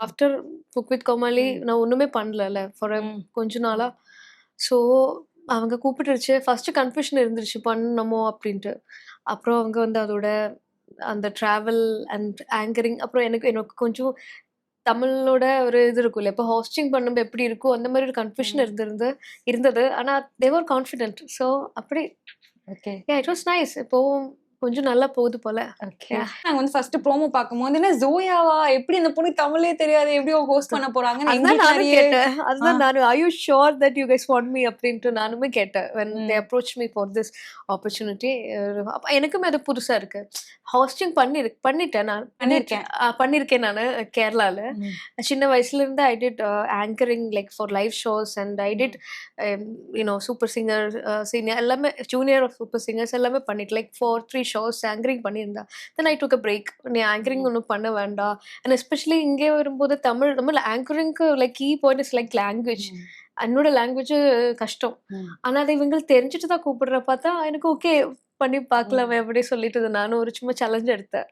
After cook with கோமாளி ம். நான் ஒண்ணுமே பண்ணலல்ல ஃபார் ம். கொஞ்ச நாளா. ஸோ அவங்க கூப்பிட்டுருச்சு. ஃபர்ஸ்ட் கன்ஃப்யூஷன் இருந்துருச்சு பண்ணணுமோ அப்படின்ட்டு. அப்புறம் அவங்க வந்து அதோட அந்த டிராவல் அண்ட் ஆங்கரிங் அப்புறம் எனக்கு எனக்கு கொஞ்சம் தமிழோட ஒரு இது இருக்கும்ல. இப்போ ஹோஸ்டிங் பண்ணும்போது எப்படி இருக்கும், அந்த மாரி ஒரு கன்ஃப்யூஷன் ம். இருந்தது. ஆனா தே வர் கான்ஃபிடென்ட். ஸோ அப்படி ஓகே. It was nice. இப்போ கொஞ்சம் நல்லா போகுது போல. ஓகே. யாஹ்! நாங்க வந்து ஃபர்ஸ்ட் ப்ரோமோ பார்க்கும்போது, என்ன ஜோயாவா? எப்படி இந்த பொண்ணுக்கு தமிழே தெரியாது. எப்படி அவ ஹோஸ்ட் பண்ண போறாங்கன்னு அதுதான் எங்களுக்கு நானும் நெறைய கேட்டேன். ஆ. அதுதான் நானும், "are you sure that you guys want me?" அப்படின்ட்டு நானுமே கேட்டேன். வென் தே ம். Approached me for this opportunity. அப்ப எனக்குமே அது புதுசா இருக்கு. ஹோஸ்டிங் பண்ணிட்டேன் நான். பண்ணியிருக்கேன். பண்ணியிருக்கேன் நானு கேரளால. ம். சின்ன வயசுலேருந்து I did anchoring like for live shows and I did ம். சூப்பர் சிங்கர், சீனியர் எல்லாமே ஜூனியர் ஆஃப் சூப்பர் சிங்கர்ஸ் எல்லாமே பண்ணிட்டு லைக் ஃபார் 3 ஷோஸ் ஆங்கரிங் பண்ணியிருந்தேன். தென் ஐ டுக் அ பிரேக். நீ ஆங்கரிங் ம். ஒண்ணும் பண்ண வேண்டாம். அண்ட் எஸ்பெஷலி இங்கே வரும்போது தமிழ் ஆங்கரிங்க்கு like key point is like language. ம். என்னோட லாங்குவேஜ் கஷ்டம். ம். ஆனா அது இவங்களுக்கு தெரிஞ்சுட்டு தான் கூப்பிடுற பார்த்தா எனக்கு ஓகே பண்ணி ம். பார்க்கலாமே அப்படி சொல்லிட்டு நானும் ஒரு சும்மா சேலஞ்ச் எடுத்தேன்.